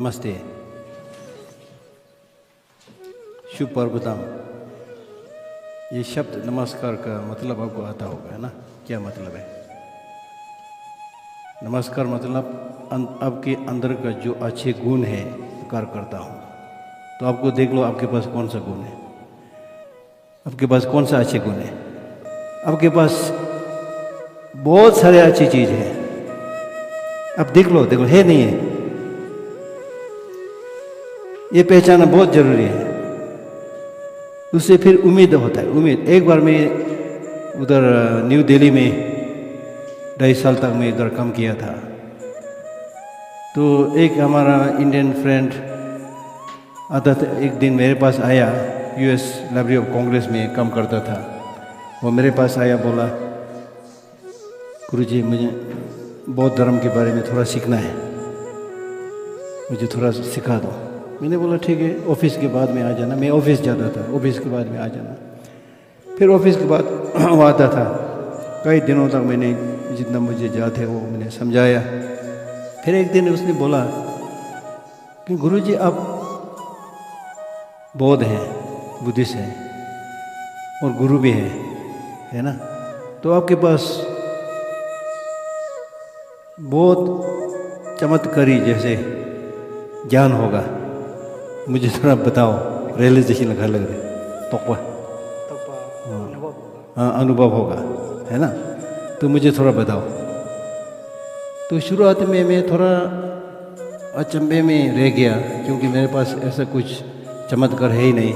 नमस्ते। शुभ पर्वतम। ये शब्द नमस्कार का मतलब आपको आता होगा, है ना? क्या मतलब है? नमस्कार मतलब आपके अंदर का जो अच्छे गुण है कार्य करता हूँ। तो आपको देख लो आपके पास कौन सा गुण है, आपके पास कौन सा अच्छे गुण है। आपके पास बहुत सारे अच्छी चीज़ है, आप देख लो है नहीं है, ये पहचानना बहुत जरूरी है। उससे फिर उम्मीद होता है। उम्मीद, एक बार मैं उधर न्यू दिल्ली में 2.5 साल तक मैं उधर काम किया था। तो एक हमारा इंडियन फ्रेंड आता था, एक दिन मेरे पास आया, यूएस लाइब्रेरी ऑफ कांग्रेस में काम करता था। वो मेरे पास आया, बोला गुरुजी मुझे बौद्ध धर्म के बारे में थोड़ा सीखना है, मुझे थोड़ा सिखा दो। मैंने बोला ठीक है, ऑफिस के बाद में आ जाना। मैं ऑफिस जाता था, ऑफिस के बाद में आ जाना। फिर ऑफिस के बाद वो आता था। कई दिनों तक मैंने जितना मुझे याद है वो मैंने समझाया। फिर एक दिन उसने बोला कि गुरुजी आप बौद्ध हैं, बुद्धिस्ट हैं और गुरु भी है ना? तो आपके पास बहुत चमत्कारी जैसे ज्ञान होगा, मुझे थोड़ा बताओ। रियलाइजेशन घर लग रहे तो हाँ, अनुभव होगा, है ना? तो मुझे थोड़ा बताओ। तो शुरुआत में मैं थोड़ा अचंभे में रह गया, क्योंकि मेरे पास ऐसा कुछ चमत्कार है ही नहीं।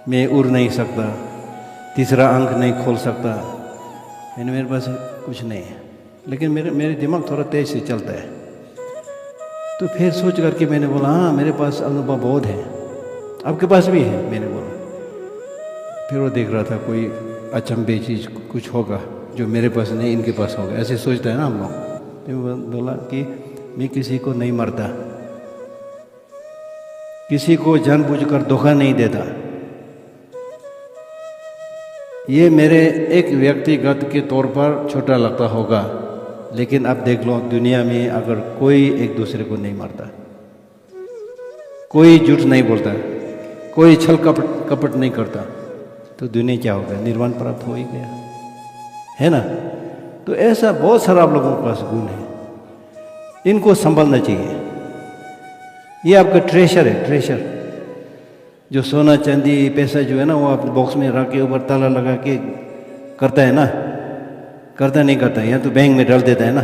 मैं उड़ नहीं सकता, तीसरा अंक नहीं खोल सकता, मेरे पास कुछ नहीं है। लेकिन मेरे दिमाग थोड़ा तेज से चलता है। तो फिर सोच करके मैंने बोला हाँ, मेरे पास अनुभव बहुत है, आपके पास भी है, मैंने बोला। फिर वो देख रहा था कोई अचंभे चीज़ कुछ होगा जो मेरे पास नहीं, इनके पास होगा, ऐसे सोचता है ना हम लोग। तो बोला कि मैं किसी को नहीं मारता, किसी को जानबूझकर धोखा नहीं देता। ये मेरे एक व्यक्तिगत के तौर पर छोटा लगता होगा, लेकिन आप देख लो दुनिया में अगर कोई एक दूसरे को नहीं मारता, कोई झूठ नहीं बोलता, कोई छल कपट नहीं करता, तो दुनिया क्या होगा? निर्वाण प्राप्त हो ही गया, है ना? तो ऐसा बहुत सारा आप लोगों के पास गुण है, इनको संभालना चाहिए। ये आपका ट्रेशर है, ट्रेशर। जो सोना चांदी पैसा जो है ना, वो आप बॉक्स में रख के ऊपर ताला लगा के करता है ना, करता नहीं करता, या तो बैंक में डाल देता है ना।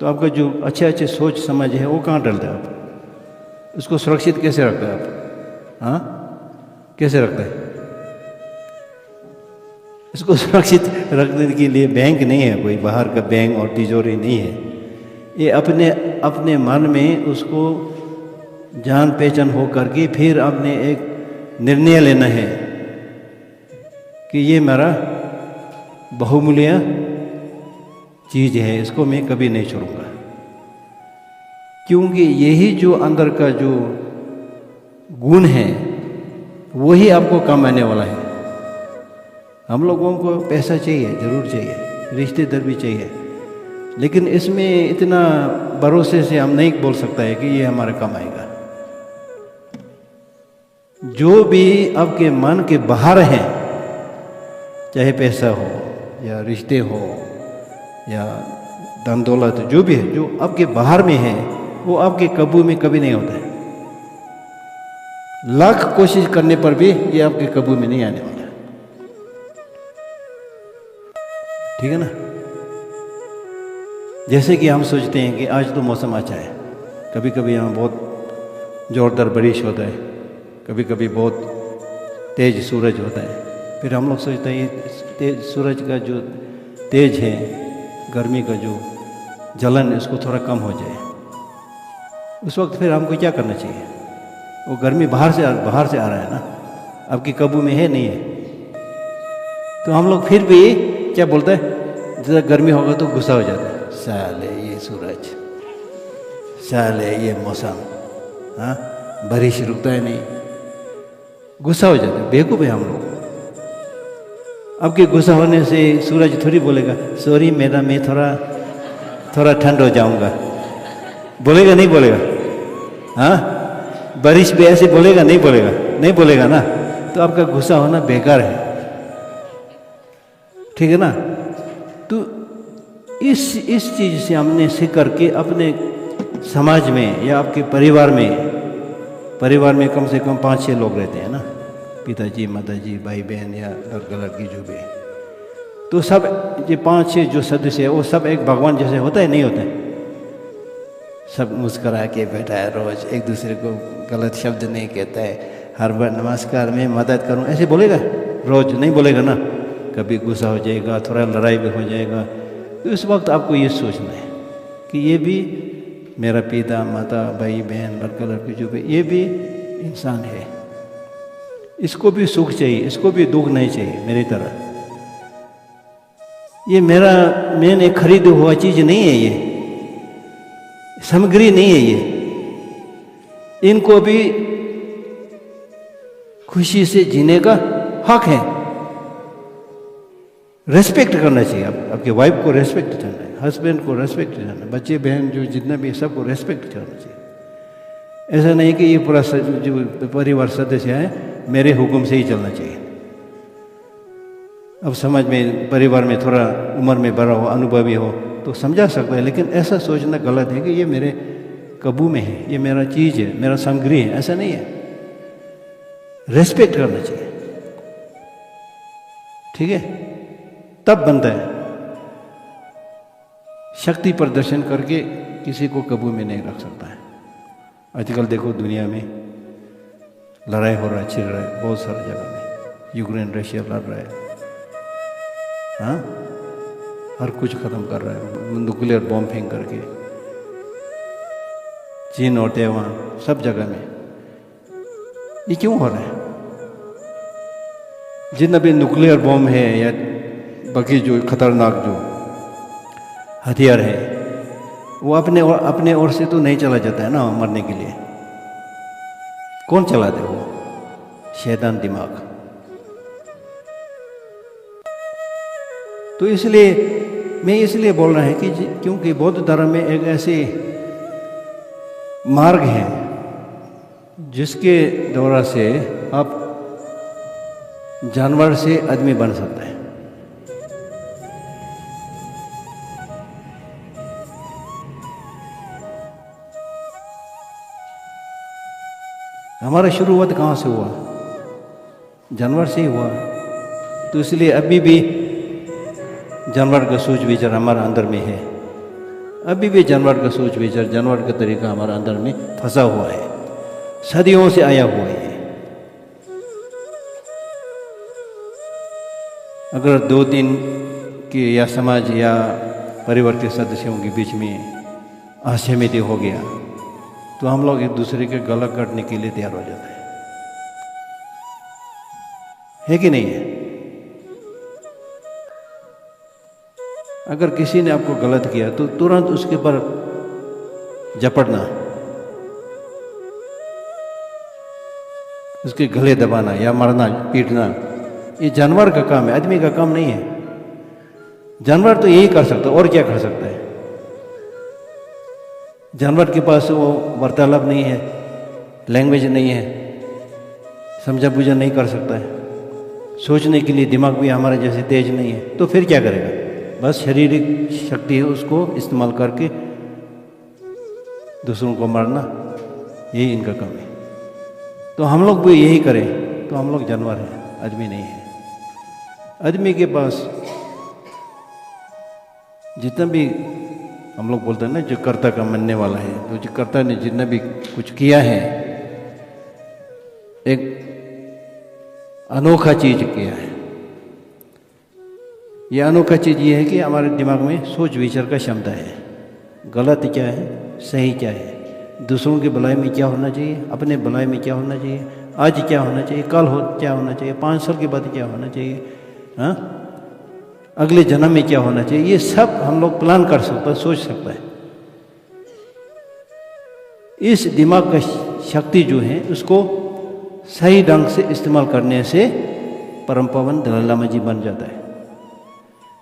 तो आपका जो अच्छे अच्छे सोच समझ है वो कहाँ डालता है? आप उसको सुरक्षित कैसे रखता है? आप हाँ, कैसे रखता है? इसको सुरक्षित रखने के लिए बैंक नहीं है, कोई बाहर का बैंक और तिजोरी नहीं है। ये अपने मन में उसको जान पहचान हो करके फिर आपने एक निर्णय लेना है कि ये मेरा बहुमूल्य चीज़ है, इसको मैं कभी नहीं छोड़ूंगा। क्योंकि यही जो अंदर का जो गुण है वही आपको काम आने वाला है। हम लोगों को पैसा चाहिए, जरूर चाहिए, रिश्तेदार भी चाहिए, लेकिन इसमें इतना भरोसे से हम नहीं बोल सकता है कि ये हमारे काम आएगा। जो भी आपके मन के बाहर है, चाहे पैसा हो या रिश्ते हो या धन दौलत, जो भी है, जो आपके बाहर में है, वो आपके काबू में कभी नहीं होता है। लाख कोशिश करने पर भी ये आपके काबू में नहीं आने वाला है। ठीक है ना? जैसे कि हम सोचते हैं कि आज तो मौसम अच्छा है, कभी कभी यहाँ बहुत जोरदार बारिश होता है, कभी कभी बहुत तेज सूरज होता है। फिर हम लोग सोचते हैं ये तेज सूरज का जो तेज है, गर्मी का जो जलन है, उसको थोड़ा कम हो जाए। उस वक्त फिर हमको क्या करना चाहिए? वो गर्मी बाहर से आ रहा है ना, आपकी काबू में है नहीं है। तो हम लोग फिर भी क्या बोलते हैं, जरा गर्मी होगा तो गुस्सा हो जाता है, साले ये सूरज, साले ये मौसम, हाँ बारिश रुकता है नहीं, गुस्सा हो जाता है। बेवकूफ़ है हम लोग। आपके गुस्सा होने से सूरज थोड़ी बोलेगा सॉरी मैडम, मैं थोड़ा ठंड हो जाऊंगा, बोलेगा नहीं बोलेगा? हाँ, बारिश भी ऐसे बोलेगा? नहीं बोलेगा, नहीं बोलेगा ना, तो आपका गुस्सा होना बेकार है, ठीक है ना। तो इस चीज से हमने सीख करके अपने समाज में या आपके परिवार में कम से कम 5-6 लोग रहते हैं ना, पिताजी, माताजी, भाई बहन या लड़का लड़की जो भी है, तो सब ये 5-6 जो सदस्य है वो सब एक भगवान जैसे होता है? नहीं होता है? सब मुस्करा के बैठा है, रोज एक दूसरे को गलत शब्द नहीं कहता है, हर बार नमस्कार में मदद करूं ऐसे बोलेगा? रोज नहीं बोलेगा ना, कभी गुस्सा हो जाएगा, थोड़ा लड़ाई भी हो जाएगा। तो इस वक्त आपको ये सोचना है कि ये भी मेरा पिता, माता, भाई बहन, लड़का लड़की जो भी, ये भी इंसान है, इसको भी सुख चाहिए, इसको भी दुख नहीं चाहिए मेरी तरह। ये मैंने खरीदा हुआ चीज नहीं है, ये सामग्री नहीं है, ये इनको भी खुशी से जीने का हक है। रेस्पेक्ट करना चाहिए, आपके वाइफ को रेस्पेक्ट करना है, हस्बैंड को रेस्पेक्ट करना है, बच्चे बहन जो जितना भी सबको रेस्पेक्ट करना चाहिए। ऐसा नहीं कि ये पूरा जो परिवार सदस्य है मेरे हुक्म से ही चलना चाहिए। अब समाज में, परिवार में थोड़ा उम्र में बड़ा हो, अनुभवी हो तो समझा सकता है, लेकिन ऐसा सोचना गलत है कि ये मेरे काबू में है, ये मेरा चीज़ है, मेरा सामग्री है, ऐसा नहीं है। रेस्पेक्ट करना चाहिए, ठीक है, तब बनता है। शक्ति प्रदर्शन करके किसी को काबू में नहीं रख सकता है। आजकल देखो दुनिया में लड़ाई हो रहा है, छिड़ रहा है बहुत सारी जगह में, यूक्रेन रशिया लड़ रहा है, हाँ, हर कुछ खत्म कर रहा है, न्यूक्लियर बॉम्ब फेंक करके, चीन और ताइवान सब जगह में। ये क्यों हो रहा है? जितना भी न्यूक्लियर बॉम्ब है या बाकी जो खतरनाक जो हथियार है, वो अपने ओर से तो नहीं चला जाता है ना मरने के लिए। कौन चलाते वो? शैतान दिमाग। तो इसलिए बोल रहा है कि क्योंकि बौद्ध धर्म में एक ऐसे मार्ग है जिसके द्वारा से आप जानवर से आदमी बन सकता है। हमारा शुरुआत कहाँ से हुआ? जानवर से ही हुआ। तो इसलिए अभी भी जानवर का सोच विचार हमारे अंदर में है, अभी भी जानवर का सोच विचार, जानवर का तरीका हमारे अंदर में फंसा हुआ है, सदियों से आया हुआ है। अगर 2-3 के या समाज या परिवार के सदस्यों के बीच में असहमति हो गया तो हम लोग एक दूसरे के गला काटने के लिए तैयार हो जाते है कि नहीं है? अगर किसी ने आपको गलत किया तो तुरंत उसके पर झपटना, उसके गले दबाना या मारना, पीटना, ये जानवर का काम है, आदमी का काम नहीं है। जानवर तो यही कर सकता है, और क्या कर सकता है? जानवर के पास वो वार्तालाप नहीं है, लैंग्वेज नहीं है, समझा बूझा नहीं कर सकता है, सोचने के लिए दिमाग भी हमारे जैसे तेज नहीं है, तो फिर क्या करेगा? बस शारीरिक शक्ति है उसको इस्तेमाल करके दूसरों को मारना, यही इनका काम है। तो हम लोग भी यही करें तो हम लोग जानवर हैं, आदमी नहीं है। आदमी के पास जितना भी हम लोग बोलते हैं ना, जो कर्ता का मानने वाला है, तो जो कर्ता ने जितना भी कुछ किया है, एक अनोखा चीज किया है। यह अनोखा चीज ये है कि हमारे दिमाग में सोच विचार का क्षमता है, गलत क्या है, सही क्या है, दूसरों की भलाई में क्या होना चाहिए, अपने भलाई में क्या होना चाहिए, आज क्या होना चाहिए, कल क्या होना चाहिए, 5 साल के बाद क्या होना चाहिए, हाँ, अगले जन्म में क्या होना चाहिए, ये सब हम लोग प्लान कर सकते हैं, सोच सकता है। इस दिमाग का शक्ति जो है उसको सही ढंग से इस्तेमाल करने से परम पावन दलाई लामा जी बन जाता है,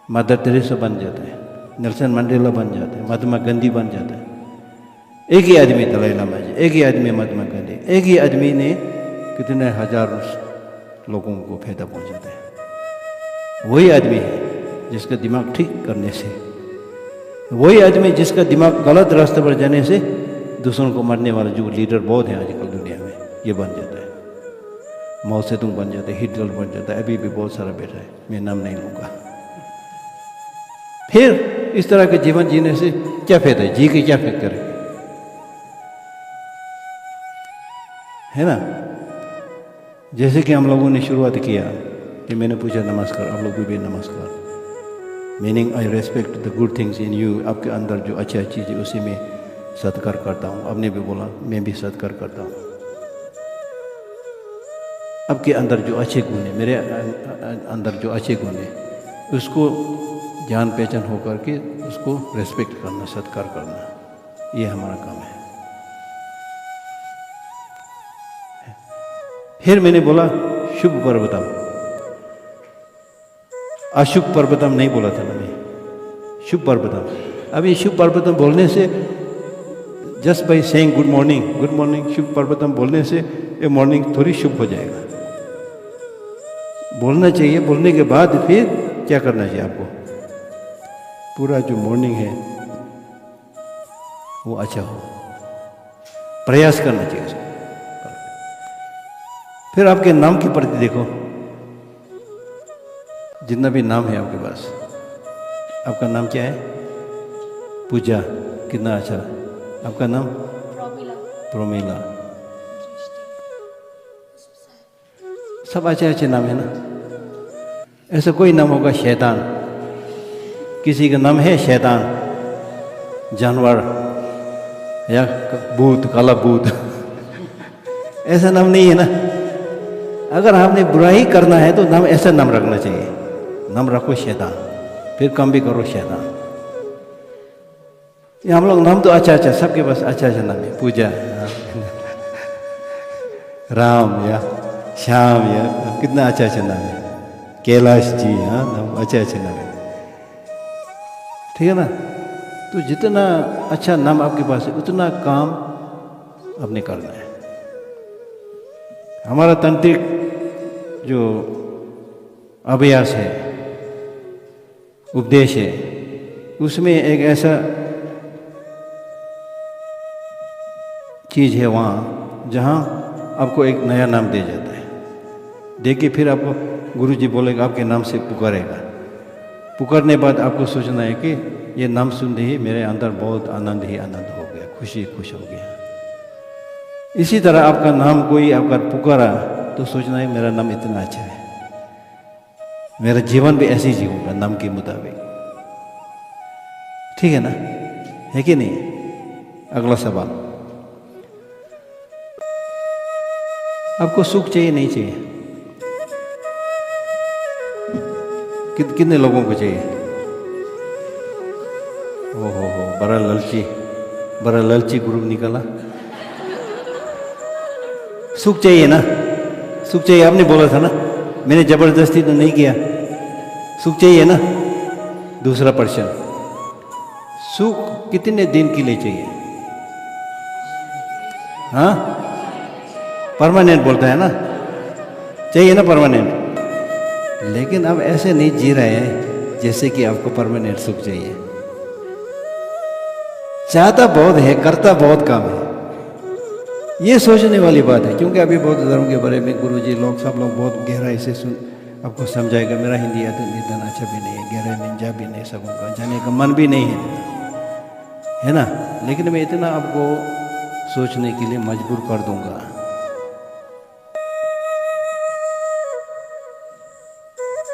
मदर टेरेसा बन जाता है, नेल्सन मंडेला बन जाता है, महात्मा गांधी बन जाता है। एक ही आदमी दलाई लामा जी, एक ही आदमी महात्मा गांधी, एक ही आदमी ने कितने हजार लोगों को फायदा पहुंचाता है। वही आदमी है जिसका दिमाग ठीक करने से, वही आदमी जिसका दिमाग गलत रास्ते पर जाने से दूसरों को मारने वाला जो लीडर बहुत है आजकल दुनिया में, ये बन जाता है। माओ सेतुंग बन जाता है, हिटलर बन जाता है, अभी भी बहुत सारा बैठा है, मैं नाम नहीं लूँगा। फिर इस तरह के जीवन जीने से क्या फायदा है, जी के क्या फायदा करें, है ना। जैसे कि हम लोगों ने शुरुआत किया कि मैंने पूछा नमस्कार, आप लोग भी नमस्कार, meaning I respect the good things in you. आपके अंदर जो अच्छा चीज़ है उसी में सत्कार करता हूँ। आपने भी बोला, मैं भी सत्कार करता हूँ। आपके अंदर जो अच्छे गुण है, मेरे अंदर जो अच्छे गुण है, उसको जान पहचान होकर के उसको रेस्पेक्ट करना, सत्कार करना, ये हमारा काम है। फिर मैंने बोला शुभ पर्वतम, अशुभ पर्वतम नहीं बोला था ना मैं, शुभ पर्वतम। अब ये शुभ पर्वतम बोलने से, just by saying good morning शुभ पर्वतम बोलने से ये मॉर्निंग थोड़ी शुभ हो जाएगा। बोलना चाहिए, बोलने के बाद फिर क्या करना चाहिए आपको, पूरा जो मॉर्निंग है वो अच्छा हो, प्रयास करना चाहिए उसको। फिर आपके नाम की प्रति देखो, जितना भी नाम है आपके पास, आपका नाम क्या है, पूजा, कितना अच्छा। आपका नाम प्रोमिला, सब अच्छे अच्छे नाम है ना। ऐसा कोई नाम होगा शैतान, किसी का नाम है शैतान, जानवर या भूत, काला भूत ऐसा नाम नहीं है ना। अगर आपने बुराई करना है तो नाम ऐसा नाम रखना चाहिए, नाम रखो शैतान, फिर काम भी करो शैतान। ये हम लोग नाम तो अच्छा अच्छा, सबके पास अच्छा अच्छा नाम है, पूजा राम या श्याम या कितना अच्छा अच्छा नाम है, कैलाश जी, हाँ नाम अच्छे अच्छे नाम है, ठीक है ना। तो जितना अच्छा नाम आपके पास है उतना काम आपने करना है। हमारा तांत्रिक जो अभ्यास है, उपदेश है, उसमें एक ऐसा चीज़ है वहाँ जहाँ आपको एक नया नाम दे जाता है। देखिए फिर आपको गुरुजी बोलेगा, आपके नाम से पुकारेगा, पुकारने बाद आपको सोचना है कि ये नाम सुनते ही मेरे अंदर बहुत आनंद ही आनंद हो गया, खुशी खुश हो गया। इसी तरह आपका नाम कोई आपका पुकारा तो सोचना है मेरा नाम इतना अच्छा है, मेरा जीवन भी ऐसे ही जीऊंगा नाम के मुताबिक, ठीक है ना, है कि नहीं। अगला सवाल, आपको सुख चाहिए नहीं चाहिए, कितने लोगों को चाहिए। हो बड़ा लालची ग्रुप निकला। सुख चाहिए ना, सुख चाहिए, आपने बोला था ना, मैंने जबरदस्ती तो नहीं किया। सुख चाहिए ना। दूसरा प्रश्न, सुख कितने दिन के लिए चाहिए। हाँ, परमानेंट बोलता है ना, चाहिए ना परमानेंट। लेकिन अब ऐसे नहीं जी रहे हैं जैसे कि आपको परमानेंट सुख चाहिए। चाहता बहुत है, करता बहुत कम है, ये सोचने वाली बात है। क्योंकि अभी बौद्ध धर्म के बारे में गुरुजी लोग सब लोग बहुत गहराई से आपको समझाएगा। मेरा हिंदी इतना अच्छा भी नहीं है, गहराई में जा भी नहीं सकूँगा, जाने का मन भी नहीं है ना। लेकिन मैं इतना आपको सोचने के लिए मजबूर कर दूंगा।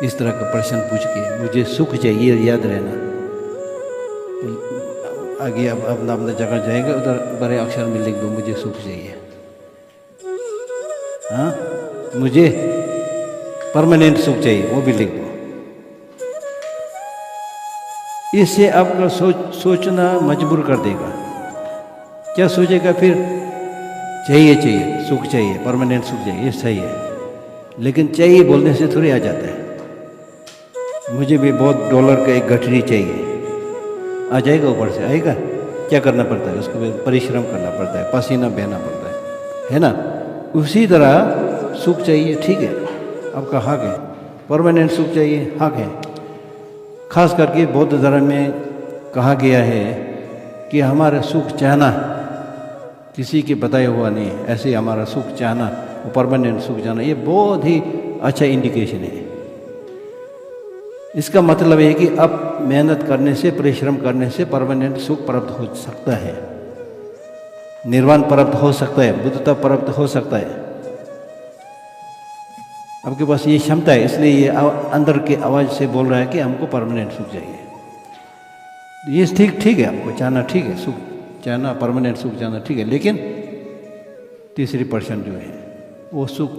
इस तरह का प्रश्न पूछ के मुझे सुख चाहिए, याद रहना। आगे अब अपना अपना जगह जाएगा, उधर बड़े अक्षर में लिख दो मुझे सुख चाहिए। हाँ, मुझे परमानेंट सुख चाहिए, वो भी लिख दो। इससे आपका सोचना मजबूर कर देगा। क्या सोचेगा फिर, चाहिए सुख चाहिए, परमानेंट सुख चाहिए, ये सही है। लेकिन चाहिए बोलने से थोड़ी आ जाता है। मुझे भी बहुत डॉलर का एक गठरी चाहिए, आ जाएगा, ऊपर से आएगा, क्या करना पड़ता है, उसको परिश्रम करना पड़ता है, पसीना बहना पड़ता है ना। उसी तरह सुख चाहिए, ठीक है, आपका हक है। परमानेंट सुख चाहिए, हक है। खास करके बौद्ध धर्म में कहा गया है कि हमारा सुख चाहना किसी के बताया हुआ नहीं है, ऐसे ही हमारा सुख चाहना, वो परमानेंट सुख चाहना, ये बहुत ही अच्छा इंडिकेशन है। इसका मतलब है कि अब मेहनत करने से, परिश्रम करने से परमानेंट सुख प्राप्त हो सकता है, निर्वाण प्राप्त हो सकता है, बुद्धता प्राप्त हो सकता है। आपके पास ये क्षमता है, इसलिए ये अंदर के आवाज़ से बोल रहा है कि हमको परमानेंट सुख चाहिए। ये ठीक है, आपको चाहना ठीक है, सुख चाहना, परमानेंट सुख चाहना ठीक है, लेकिन तीसरी परसेंट जो है वो सुख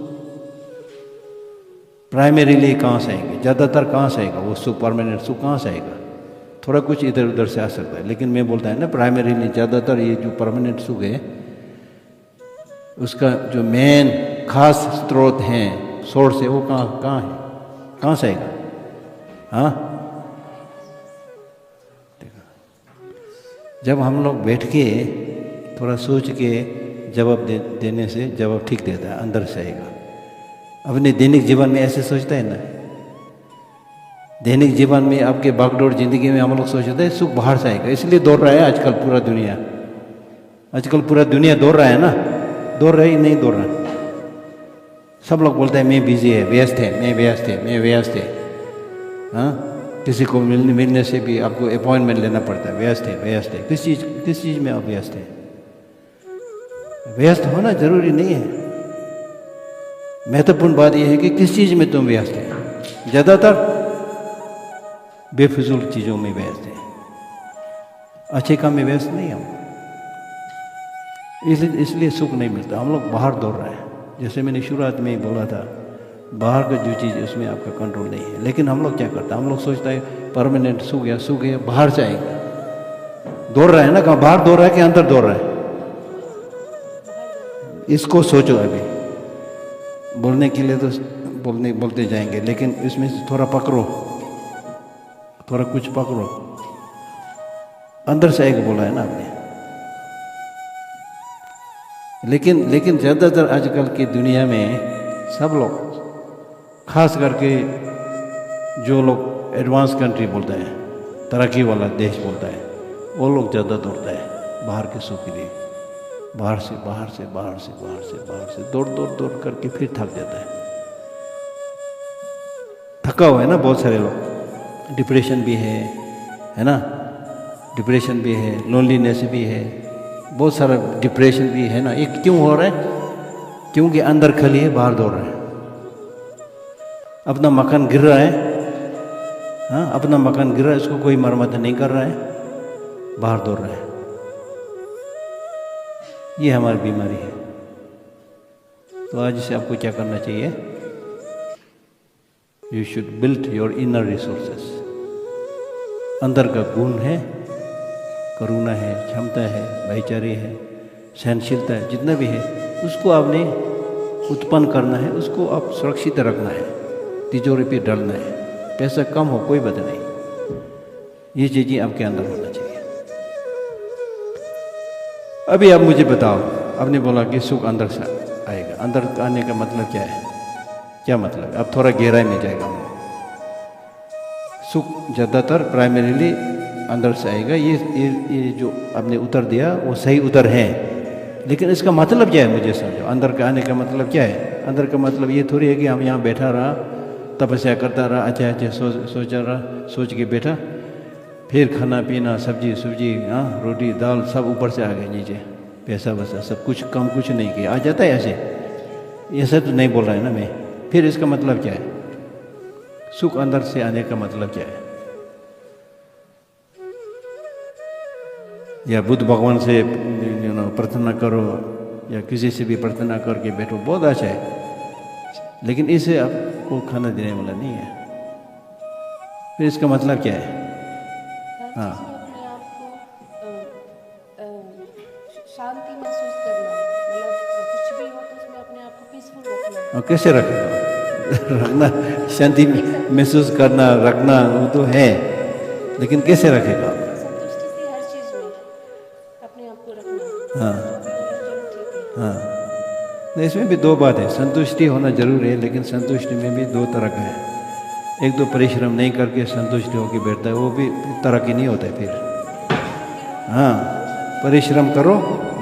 प्राइमरीली कहाँ से आएंगे, ज़्यादातर कहाँ से आएगा वो सुख, परमानेंट सुख कहाँ से आएगा? थोड़ा कुछ इधर उधर से आ सकता है, लेकिन मैं बोलता है ना प्राइमरीली ज़्यादातर ये जो परमानेंट सुख है उसका जो मेन खास स्रोत हैं, सोर्स है, वो कहाँ है, कहाँ से आएगा? हाँ, जब हम लोग बैठ के थोड़ा सोच के जवाब देने से जवाब ठीक देता है, अंदर से आएगा। अपने दैनिक जीवन में ऐसे सोचता है ना, दैनिक जीवन में आपके भागदौड़ जिंदगी में हम लोग सोचते हैं सुख बाहर से आएगा, इसलिए दौड़ रहा है आजकल पूरा दुनिया। आजकल पूरा दुनिया दौड़ रहा है ना, दौड़ रहा ही नहीं दौड़ रहा। सब लोग बोलते हैं मैं बिजी है, व्यस्त है, मैं व्यस्त है, मैं व्यस्त है। हाँ, किसी को मिलने से भी आपको अपॉइंटमेंट लेना पड़ता है, व्यस्त है, व्यस्त है। किस चीज़ में आप व्यस्त है? व्यस्त होना जरूरी नहीं है, महत्वपूर्ण बात यह है कि किस चीज़ में तुम व्यस्त है। ज़्यादातर बेफिजूल चीज़ों में व्यस्त है, अच्छे काम में व्यस्त नहीं हम, इसलिए सुख नहीं मिलता। हम लोग बाहर दौड़ रहे हैं, जैसे मैंने शुरुआत में ही बोला था, बाहर का जो चीज़ है उसमें आपका कंट्रोल नहीं है। लेकिन हम लोग क्या करते हैं, हम लोग सोचता है परमानेंट सुख है बाहर से आएगा। दौड़ रहा है ना, कहाँ बाहर दौड़ रहा है कि अंदर दौड़ रहा है? इसको सोचो। अभी बोलने के लिए तो बोलते जाएंगे, लेकिन इसमें से थोड़ा पकड़ो, थोड़ा कुछ पकड़ो, अंदर से आएगा बोला है ना आपने। लेकिन ज़्यादातर आजकल की दुनिया में सब लोग, खास करके जो लोग एडवांस कंट्री बोलते हैं, तरक्की वाला देश बोलता है, वो लोग ज़्यादा दौड़ता है बाहर के सुख के लिए। बाहर से दौड़ करके फिर थक जाता है। थका हुआ है ना बहुत सारे लोग, डिप्रेशन भी है ना, डिप्रेशन भी है, लोनलीनेस भी है, बहुत सारा डिप्रेशन भी है ना। ये क्यों हो रहा है? क्योंकि अंदर खाली है, बाहर दौड़ रहा है। अपना मकान गिर रहा है, हाँ, अपना मकान गिर रहा है, इसको कोई मरम्मत नहीं कर रहा है, बाहर दौड़ रहा है। ये हमारी बीमारी है। तो आज से आपको क्या करना चाहिए? You should build your inner resources. अंदर का गुण है, करुणा है, क्षमता है, भाईचारे है, सहनशीलता है, जितना भी है उसको आपने उत्पन्न करना है, उसको आप सुरक्षित रखना है, तिजोरी पे डालना है। पैसा कम हो कोई बात नहीं, ये चीज़ें आपके अंदर होना चाहिए। अभी आप मुझे बताओ, आपने बोला कि सुख अंदर से आएगा, अंदर आने का मतलब क्या है? क्या मतलब? अब थोड़ा गहराई में जाएगा हम। सुख ज़्यादातर प्राइमरीली अंदर से आएगा, ये जो आपने उत्तर दिया वो सही उत्तर है। लेकिन इसका मतलब क्या है मुझे समझो। अंदर का आने का मतलब क्या है? अंदर का मतलब ये थोड़ी है कि हम यहाँ बैठा रहा, तपस्या करता रहा, अच्छा सोचा रहा, सोच के बैठा, फिर खाना पीना, सब्जी, हाँ, रोटी दाल सब ऊपर से आ गए नीचे, पैसा वैसा सब कुछ कम कुछ नहीं किया, आ जाता है ऐसे तो नहीं बोल रहा है ना मैं। फिर इसका मतलब क्या है? सुख अंदर से आने का मतलब क्या है? या बुद्ध भगवान से प्रार्थना करो या किसी से भी प्रार्थना करके बैठो, बहुत अच्छा है, लेकिन इसे आपको खाना देने वाला नहीं है। फिर इसका मतलब क्या है? हाँ, अपने आप को शांति महसूस करना, मतलब कुछ भी हो तो उसमें अपने आप को पीसफुल रखना। और कैसे रखेगा? रखना, शांति महसूस करना, रखना वो तो है, लेकिन कैसे रखेगा? संतुष्टि से हर चीज में। हाँ, तो इसमें भी दो बात है, संतुष्टि होना जरूर है, लेकिन संतुष्टि में भी दो तरह का है। एक तो परिश्रम नहीं करके संतुष्टि होकर बैठता है, वो भी तरह की नहीं होता है फिर। हाँ, परिश्रम करो,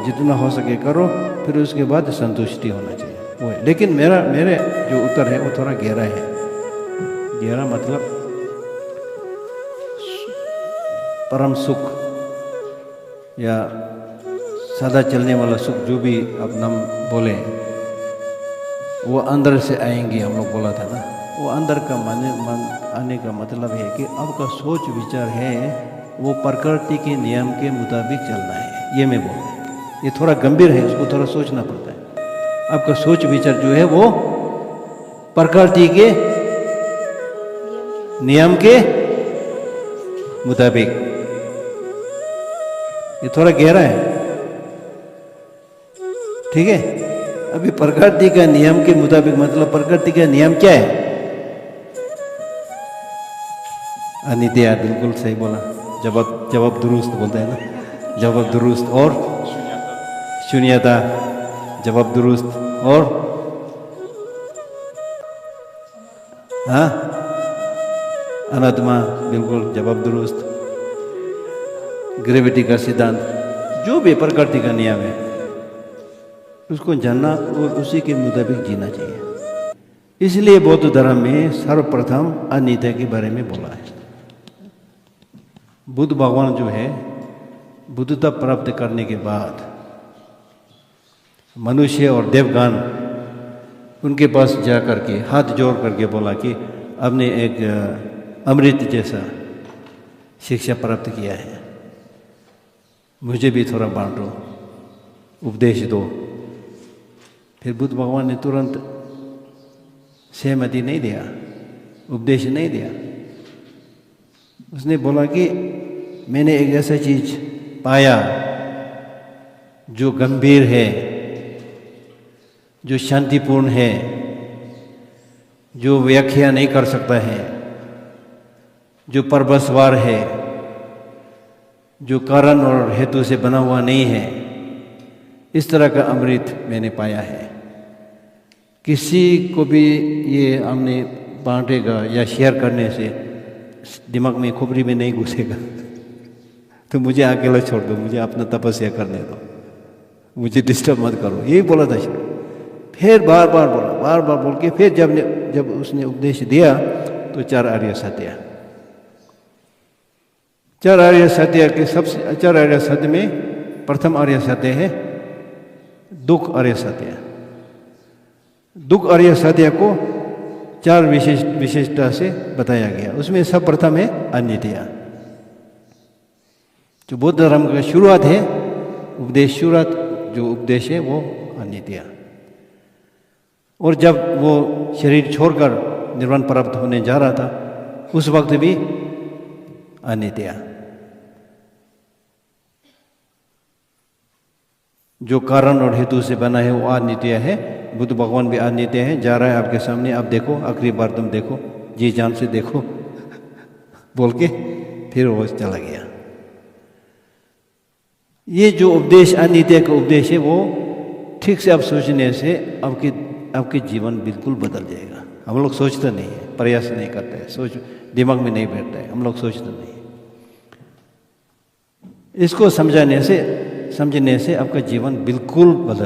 जितना हो सके करो, फिर उसके बाद संतुष्टि होना चाहिए, वो है। लेकिन मेरे जो उत्तर है वो थोड़ा गहरा है। गहरा मतलब परम सुख या सदा चलने वाला सुख, जो भी अब हम बोले, वो अंदर से आएंगे, हम लोग बोला था ना। वो अंदर का आने का मतलब है कि आपका सोच विचार है वो प्रकृति के नियम के मुताबिक चलना है, ये मैं बोल रहा हूँ। ये थोड़ा गंभीर है, उसको थोड़ा सोचना पड़ता है। आपका सोच विचार जो है वो प्रकृति के नियम के मुताबिक, ये थोड़ा गहरा है, ठीक है। अभी प्रकृति का नियम के मुताबिक मतलब प्रकृति का नियम क्या है? अनित्य, बिल्कुल सही बोला। जवाब दुरुस्त बोलते हैं ना, जवाब दुरुस्त। और शून्यता, जवाब दुरुस्त। और हाँ, अनात्मा, बिल्कुल जवाब दुरुस्त। ग्रेविटी का सिद्धांत, जो भी प्रकृति का नियम है उसको जानना और उसी के मुताबिक जीना चाहिए। इसलिए बौद्ध धर्म में सर्वप्रथम अनित्य के बारे में बोला है। बुद्ध भगवान जो है, बुद्धता प्राप्त करने के बाद मनुष्य और देवगण उनके पास जा करके हाथ जोड़ करके बोला कि आपने एक अमृत जैसा शिक्षा प्राप्त किया है, मुझे भी थोड़ा बांटो, उपदेश दो। फिर बुद्ध भगवान ने तुरंत सहमति नहीं दिया, उपदेश नहीं दिया। उसने बोला कि मैंने एक ऐसा चीज पाया जो गंभीर है, जो शांतिपूर्ण है, जो व्याख्या नहीं कर सकता है, जो परबसवार है, जो कारण और हेतु से बना हुआ नहीं है। इस तरह का अमृत मैंने पाया है। किसी को भी ये हमने बांटेगा या शेयर करने से दिमाग में, खोपड़ी में नहीं घुसेगा। तो मुझे अकेला छोड़ दो, मुझे अपना तपस्या करने दो, मुझे डिस्टर्ब मत करो, यही बोला था शुरू। फिर बार बार बोल के फिर जब उसने उपदेश दिया तो चार आर्य सत्य, चार आर्य सत्य के सबसे, चार आर्य सत्य में प्रथम आर्य सत्य है दुख आर्य सत्य। दुख आर्य सत्य को चार विशेषता से बताया गया। उसमें सब प्रथम है अनित्य। जो बौद्ध धर्म का शुरुआत है, उपदेश शुरुआत जो उपदेश है वो अनित्य। और जब वो शरीर छोड़कर निर्वाण प्राप्त होने जा रहा था उस वक्त भी अनित्य। जो कारण और हेतु से बना है वो अनित्य है। बुद्ध भगवान भी अनित्य है। जा रहा है आपके सामने, आप देखो, आखिरी बार तुम देखो, जी जान से देखो बोल के फिर वो चला गया। ये जो उपदेश अनित्य का उपदेश है वो ठीक से आप सोचने से आपके जीवन बिल्कुल बदल जाएगा। हम लोग सोचते नहीं है, प्रयास नहीं करते हैं, सोच दिमाग में नहीं बैठता है, हम लोग सोचते नहीं। इसको समझने से आपका जीवन बिल्कुल बदल